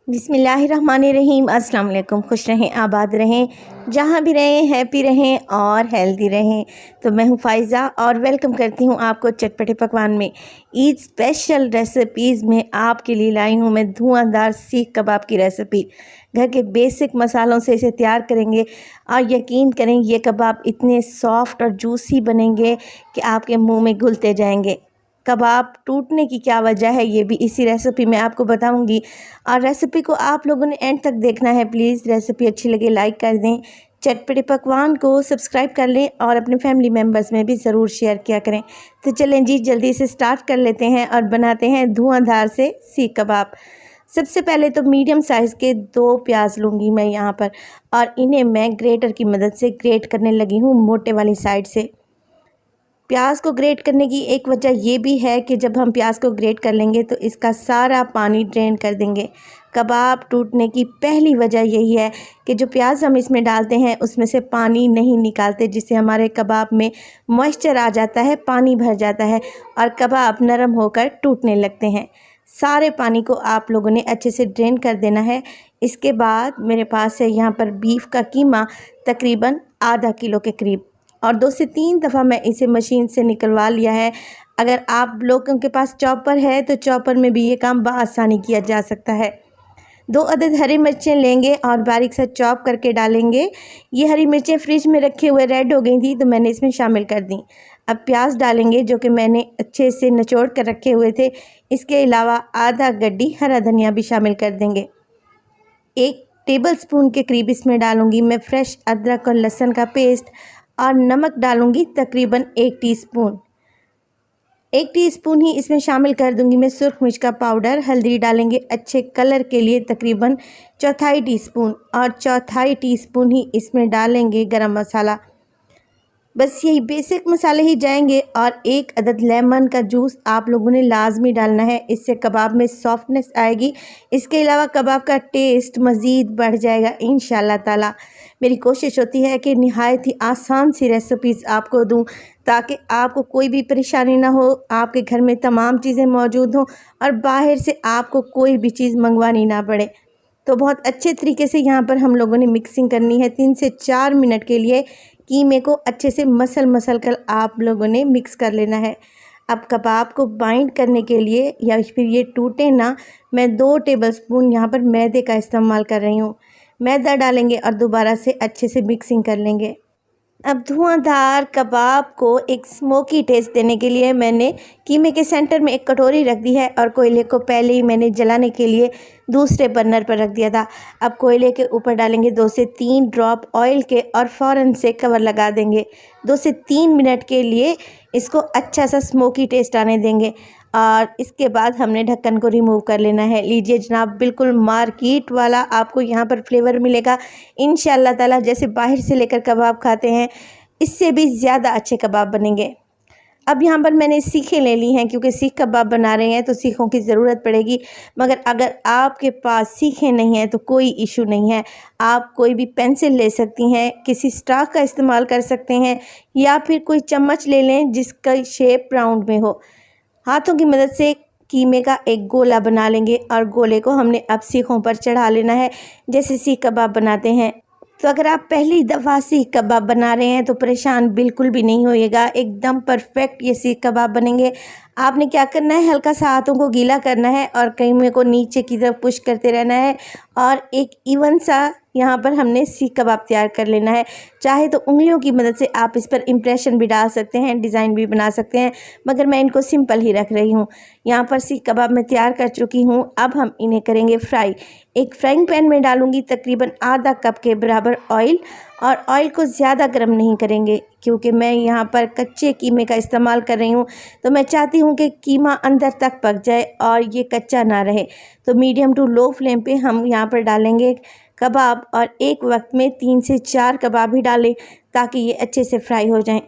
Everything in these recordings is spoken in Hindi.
बिस्मिल्लाहिर्रहमानिर्रहीम। अस्सलाम वालेकुम। खुश रहें, आबाद रहें, जहाँ भी रहें हैप्पी रहें और हेल्दी रहें। तो मैं हूँ फ़ाइज़ा और वेलकम करती हूँ आपको चटपटे पकवान में। ईद स्पेशल रेसिपीज़ में आपके लिए लाई हूँ मैं धुआंधार सीख कबाब की रेसिपी। घर के बेसिक मसालों से इसे तैयार करेंगे और यकीन करें ये कबाब इतने सॉफ्ट और जूसी बनेंगे कि आपके मुँह में घुलते जाएंगे। कबाब टूटने की क्या वजह है ये भी इसी रेसिपी में आपको बताऊंगी और रेसिपी को आप लोगों ने एंड तक देखना है। प्लीज़ रेसिपी अच्छी लगे लाइक कर दें, चटपटे पकवान को सब्सक्राइब कर लें और अपने फैमिली मेम्बर्स में भी ज़रूर शेयर किया करें। तो चलें जी जल्दी से स्टार्ट कर लेते हैं और बनाते हैं धुआंधार से सीख कबाब। सबसे पहले तो मीडियम साइज़ के 2 प्याज लूँगी मैं यहाँ पर और इन्हें मैं ग्रेटर की मदद से ग्रेट करने लगी हूँ मोटे वाली साइड से। प्याज को ग्रेट करने की एक वजह ये भी है कि जब हम प्याज को ग्रेट कर लेंगे तो इसका सारा पानी ड्रेन कर देंगे। कबाब टूटने की पहली वजह यही है कि जो प्याज हम इसमें डालते हैं उसमें से पानी नहीं निकालते, जिससे हमारे कबाब में मॉइस्चर आ जाता है, पानी भर जाता है और कबाब नरम होकर टूटने लगते हैं। सारे पानी को आप लोगों ने अच्छे से ड्रेन कर देना है। इसके बाद मेरे पास है यहाँ पर बीफ का कीमा तकरीबन आधा किलो के करीब और 2 से 3 दफ़ा मैं इसे मशीन से निकलवा लिया है। अगर आप लोगों के पास चॉपर है तो चॉपर में भी ये काम बआसानी किया जा सकता है। 2 अदद हरी मिर्चें लेंगे और बारीक सा चॉप करके डालेंगे। ये हरी मिर्चें फ्रिज में रखे हुए रेड हो गई थी तो मैंने इसमें शामिल कर दी। अब प्याज डालेंगे जो कि मैंने अच्छे से निचोड़ कर रखे हुए थे। इसके अलावा आधा गड्डी हरा धनिया भी शामिल कर देंगे। 1 टेबलस्पून के करीब इसमें डालूंगी मैं फ्रेश अदरक और लहसुन का पेस्ट और नमक डालूंगी तकरीबन 1 टीस्पून। 1 टीस्पून ही इसमें शामिल कर दूंगी मैं सुर्ख मिर्च का पाउडर। हल्दी डालेंगे अच्छे कलर के लिए तकरीबन चौथाई टीस्पून और चौथाई टीस्पून ही इसमें डालेंगे गरम मसाला। बस यही बेसिक मसाले ही जाएंगे और 1 अदद लेमन का जूस आप लोगों ने लाजमी डालना है, इससे कबाब में सॉफ्टनेस आएगी। इसके अलावा कबाब का टेस्ट मज़ीद बढ़ जाएगा इंशाल्लाह ताला। मेरी कोशिश होती है कि निहायत ही आसान सी रेसिपीज़ आपको दूं ताकि आपको कोई भी परेशानी ना हो, आपके घर में तमाम चीज़ें मौजूद हों और बाहर से आपको कोई भी चीज़ मंगवानी ना पड़े। तो बहुत अच्छे तरीके से यहाँ पर हम लोगों ने मिक्सिंग करनी है। 3 से 4 मिनट के लिए कीमे को अच्छे से मसल कर आप लोगों ने मिक्स कर लेना है। अब कबाब को बाइंड करने के लिए या फिर ये टूटे ना, मैं 2 टेबलस्पून यहाँ पर मैदे का इस्तेमाल कर रही हूँ। मैदा डालेंगे और दोबारा से अच्छे से मिक्सिंग कर लेंगे। अब धुआंधार कबाब को एक स्मोकी टेस्ट देने के लिए मैंने कीमे के सेंटर में एक कटोरी रख दी है और कोयले को पहले ही मैंने जलाने के लिए दूसरे बर्नर पर रख दिया था। अब कोयले के ऊपर डालेंगे 2 से 3 ड्रॉप ऑयल के और फ़ौरन से कवर लगा देंगे। 2 से 3 मिनट के लिए इसको अच्छा सा स्मोकी टेस्ट आने देंगे और इसके बाद हमने ढक्कन को रिमूव कर लेना है। लीजिए जनाब, बिल्कुल मार्केट वाला आपको यहाँ पर फ्लेवर मिलेगा इंशाल्लाह ताला। जैसे बाहर से लेकर कबाब खाते हैं इससे भी ज़्यादा अच्छे कबाब बनेंगे। अब यहाँ पर मैंने सीखें ले ली हैं क्योंकि सीख कबाब बना रहे हैं तो सीखों की ज़रूरत पड़ेगी, मगर अगर आपके पास सीखें नहीं हैं तो कोई इशू नहीं है। आप कोई भी पेंसिल ले सकती हैं, किसी स्टाक का इस्तेमाल कर सकते हैं या फिर कोई चम्मच ले लें जिसका शेप राउंड में हो। हाथों की मदद से कीमे का एक गोला बना लेंगे और गोले को हमने अब सीखों पर चढ़ा लेना है जैसे सीख कबाब बनाते हैं। तो अगर आप पहली दफ़ा सीख कबाब बना रहे हैं तो परेशान बिल्कुल भी नहीं होइएगा, एकदम परफेक्ट ये सीख कबाब बनेंगे। आपने क्या करना है, हल्का सा हाथों को गीला करना है और कीमे को नीचे की तरफ पुश करते रहना है और एक इवन सा यहाँ पर हमने सीख कबाब तैयार कर लेना है। चाहे तो उंगलियों की मदद से आप इस पर इम्प्रेशन भी डाल सकते हैं, डिज़ाइन भी बना सकते हैं, मगर मैं इनको सिंपल ही रख रही हूँ। यहाँ पर सीख कबाब मैं तैयार कर चुकी हूँ। अब हम इन्हें करेंगे फ्राई। एक फ्राइंग पैन में डालूंगी तकरीबन आधा कप के बराबर ऑयल और ऑयल को ज़्यादा गर्म नहीं करेंगे क्योंकि मैं यहाँ पर कच्चे कीमे का इस्तेमाल कर रही हूँ, तो मैं चाहती हूँ कि कीमा अंदर तक पक जाए और ये कच्चा ना रहे। तो मीडियम टू लो फ्लेम पे हम यहाँ पर डालेंगे कबाब और एक वक्त में 3 से 4 कबाब ही डालें ताकि ये अच्छे से फ्राई हो जाएं।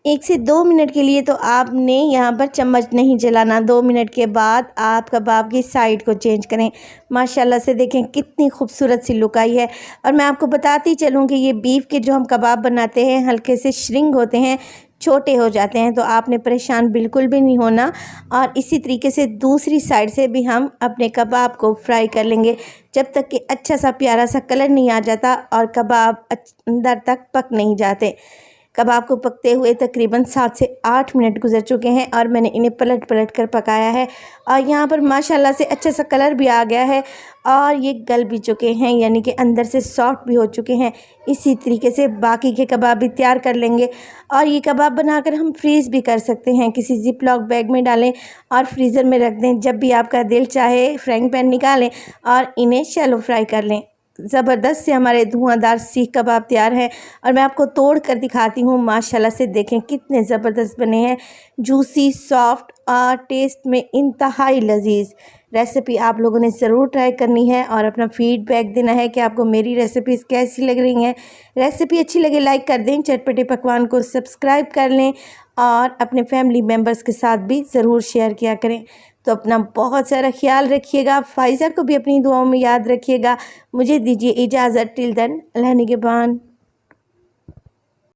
1 से 2 मिनट के लिए तो आपने यहाँ पर चम्मच नहीं जलाना। 2 मिनट के बाद आप कबाब की साइड को चेंज करें। माशाल्लाह से देखें कितनी खूबसूरत सी लुक आई है। और मैं आपको बताती चलूँ कि ये बीफ के जो हम कबाब बनाते हैं हल्के से श्रिंक होते हैं, छोटे हो जाते हैं। तो आपने परेशान बिल्कुल भी नहीं होना। और इसी तरीके से दूसरी साइड से भी हम अपने कबाब को फ्राई कर लेंगे जब तक कि अच्छा सा प्यारा सा कलर नहीं आ जाता और कबाब अंदर तक पक नहीं जाते। कबाब को पकते हुए तकरीबन 7 से 8 मिनट गुजर चुके हैं और मैंने इन्हें पलट पलट कर पकाया है और यहाँ पर माशाल्लाह से अच्छा सा कलर भी आ गया है और ये गल भी चुके हैं, यानी कि अंदर से सॉफ्ट भी हो चुके हैं। इसी तरीके से बाकी के कबाब भी तैयार कर लेंगे और ये कबाब बनाकर हम फ्रीज़ भी कर सकते हैं। किसी जिप लॉक बैग में डालें और फ्रीज़र में रख दें। जब भी आपका दिल चाहे फ्राइंग पैन निकालें और इन्हें शैलो फ्राई कर लें। ज़बरदस्त से हमारे धुआंधार सीख कबाब तैयार हैं और मैं आपको तोड़ कर दिखाती हूँ। माशाल्लाह से देखें कितने ज़बरदस्त बने हैं, जूसी, सॉफ्ट और टेस्ट में इंतहाई लजीज। रेसिपी आप लोगों ने ज़रूर ट्राई करनी है और अपना फीडबैक देना है कि आपको मेरी रेसिपीज़ कैसी लग रही हैं। रेसिपी अच्छी लगे लाइक कर दें, चटपटे पकवान को सब्सक्राइब कर लें और अपने फैमिली मेम्बर्स के साथ भी ज़रूर शेयर किया करें। तो अपना बहुत सारा ख्याल रखिएगा। फ़ाइज़ा को भी अपनी दुआओं में याद रखिएगा। मुझे दीजिए इजाज़त। टिल देन, अल्लाह निगहबान।